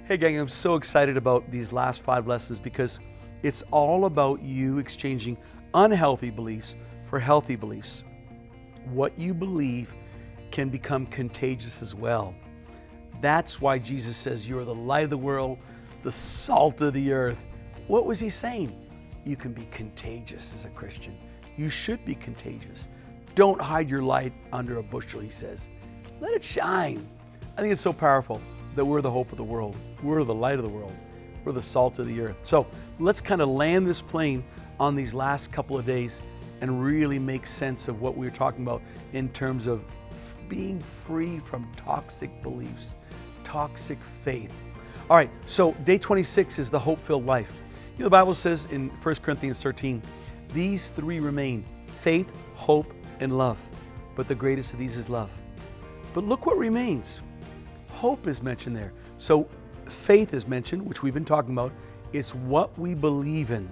Hey gang, I'm so excited about these last 5 lessons because it's all about you exchanging unhealthy beliefs for healthy beliefs. What you believe can become contagious as well. That's why Jesus says you are the light of the world, the salt of the earth. What was he saying? You can be contagious as a Christian. You should be contagious. Don't hide your light under a bushel, he says. Let it shine. I think it's so powerful that we're the hope of the world. We're the light of the world. We're the salt of the earth. So let's kind of land this plane on these last couple of days and really make sense of what we were talking about in terms of being free from toxic beliefs, toxic faith. All right, so day 26 is the hope-filled life. You know, the Bible says in 1 Corinthians 13, these 3 remain, faith, hope, and love. But the greatest of these is love. But look what remains. Hope is mentioned there. So faith is mentioned, which we've been talking about. It's what we believe in.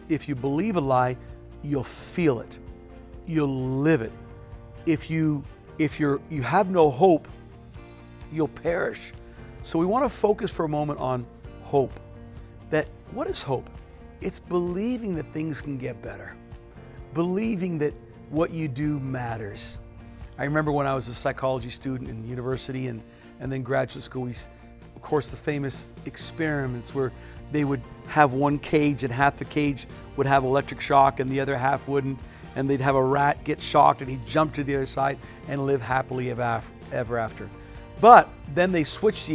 If you believe a lie, you'll feel it. You'll live it. If you have no hope, you'll perish. So we want to focus for a moment on hope. What is hope? It's believing that things can get better. Believing that what you do matters. I remember when I was a psychology student in university and then graduate school, of course, the famous experiments where they would have one cage and half the cage would have electric shock and the other half wouldn't, and they'd have a rat get shocked and he'd jump to the other side and live happily ever after. But then they switched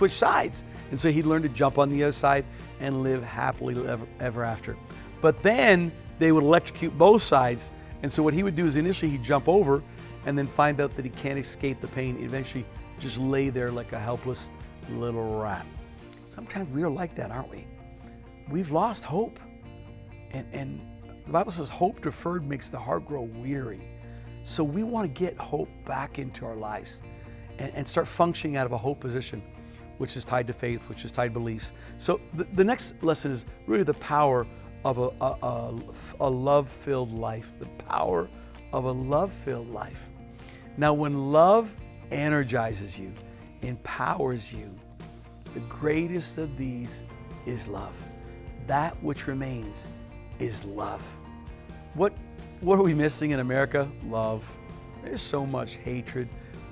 sides, and so he'd learn to jump on the other side and live happily ever after. But then they would electrocute both sides, and so what he would do is initially he'd jump over and then find out that he can't escape the pain, eventually just lay there like a helpless little rat. Sometimes we're like that, aren't we? We've lost hope. And the Bible says hope deferred makes the heart grow weary. So we want to get hope back into our lives and start functioning out of a hope position, which is tied to faith, which is tied to beliefs. So the next lesson is really the power of a love-filled life, the power of a love-filled life. Now, when love energizes you, empowers you, the greatest of these is love. That which remains is love. What are we missing in America? Love. There's so much hatred,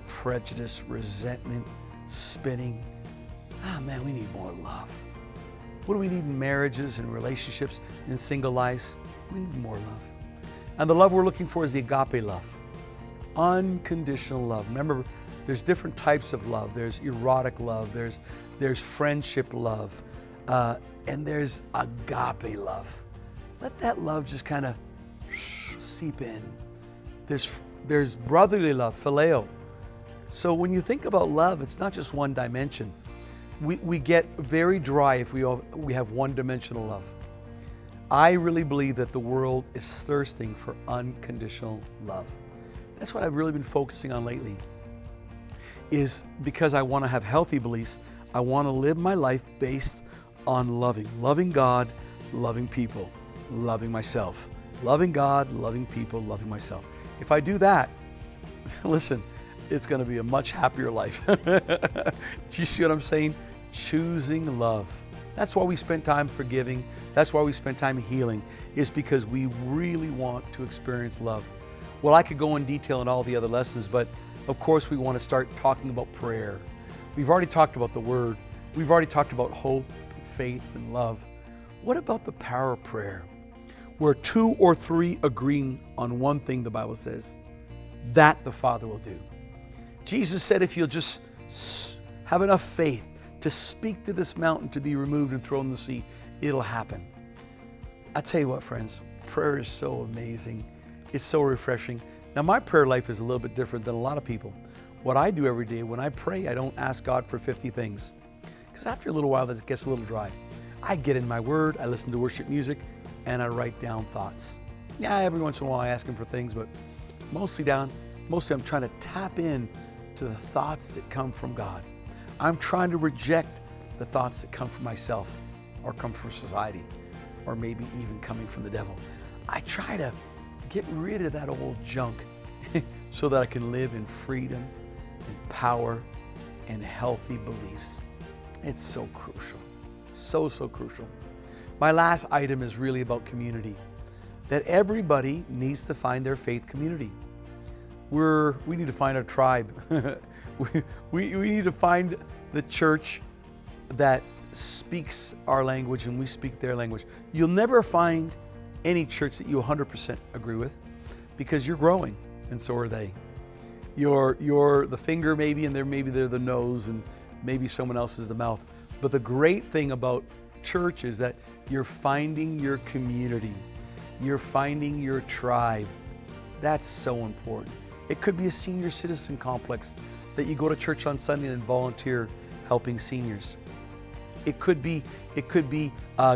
prejudice, resentment, spinning. Man, we need more love. What do we need in marriages and relationships and single lives? We need more love. And the love we're looking for is the agape love, unconditional love. Remember, there's different types of love. There's erotic love, there's friendship love, and there's agape love. Let that love just kind of seep in. There's brotherly love, phileo. So when you think about love, it's not just one dimension. We get very dry if we have one-dimensional love. I really believe that the world is thirsting for unconditional love. That's what I've really been focusing on lately, is because I want to have healthy beliefs. I want to live my life based on loving God, loving people, loving myself, loving God, loving people, loving myself. If I do that, listen, it's going to be a much happier life. Do you see what I'm saying? Choosing love. That's why we spend time forgiving. That's why we spend time healing, is because we really want to experience love. Well, I could go in detail in all the other lessons, but of course we want to start talking about prayer. We've already talked about the Word. We've already talked about hope, faith, and love. What about the power of prayer? Where 2 or 3 agreeing on one thing, the Bible says, that the Father will do. Jesus said if you'll just have enough faith to speak to this mountain to be removed and thrown in the sea, it'll happen. I tell you what, friends, prayer is so amazing. It's so refreshing. Now, my prayer life is a little bit different than a lot of people. What I do every day, when I pray, I don't ask God for 50 things. Because after a little while, that gets a little dry. I get in my Word, I listen to worship music, and I write down thoughts. Yeah, every once in a while I ask Him for things, but mostly I'm trying to tap in to the thoughts that come from God. I'm trying to reject the thoughts that come from myself or come from society or maybe even coming from the devil. I try to get rid of that old junk so that I can live in freedom and power and healthy beliefs. It's so crucial. So crucial. My last item is really about community. That everybody needs to find their faith community. We need to find our tribe. we need to find the church that speaks our language and we speak their language. You'll never find any church that you 100% agree with because you're growing and so are they. You're the finger maybe and maybe they're the nose and maybe someone else is the mouth. But the great thing about church is that you're finding your community. You're finding your tribe. That's so important. It could be a senior citizen complex that you go to church on Sunday and volunteer helping seniors. It could be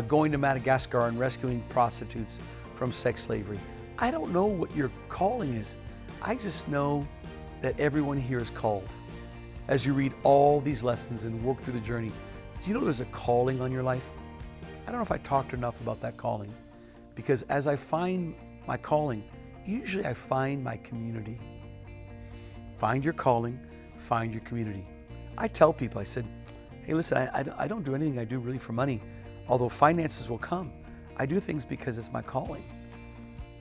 going to Madagascar and rescuing prostitutes from sex slavery. I don't know what your calling is. I just know that everyone here is called. As you read all these lessons and work through the journey, do you know there's a calling on your life? I don't know if I talked enough about that calling, because as I find my calling, usually I find my community. Find your calling, find your community. I tell people, I said, hey, listen, I don't do anything I do really for money, although finances will come. I do things because it's my calling.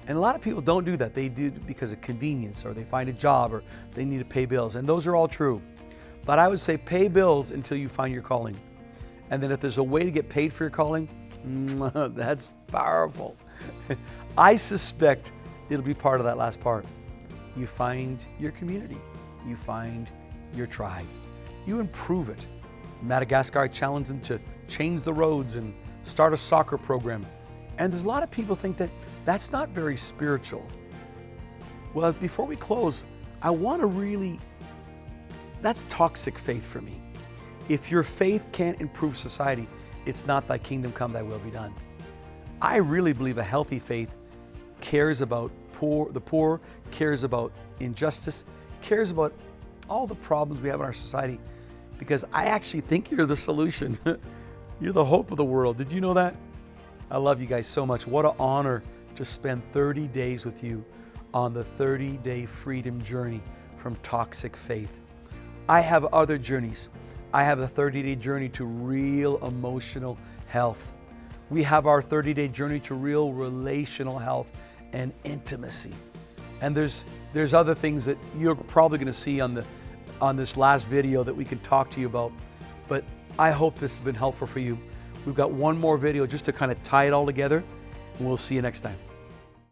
And a lot of people don't do that. They do it because of convenience, or they find a job, or they need to pay bills. And those are all true. But I would say pay bills until you find your calling. And then if there's a way to get paid for your calling, that's powerful. I suspect it'll be part of that last part. You find your community. You find your tribe. You improve it. In Madagascar, I challenged them to change the roads and start a soccer program. And there's a lot of people think that that's not very spiritual. Well, before we close, I want to that's toxic faith for me. If your faith can't improve society, it's not thy kingdom come, thy will be done. I really believe a healthy faith cares about the poor, cares about injustice, cares about all the problems we have in our society, because I actually think you're the solution. You're the hope of the world. Did you know that? I love you guys so much. What an honor to spend 30 days with you on the 30-day freedom journey from toxic faith. I have other journeys. I have a 30-day journey to real emotional health. We have our 30-day journey to real relational health and intimacy. And there's other things that you're probably going to see on this last video that we can talk to you about. But I hope this has been helpful for you. We've got one more video just to kind of tie it all together, and we'll see you next time.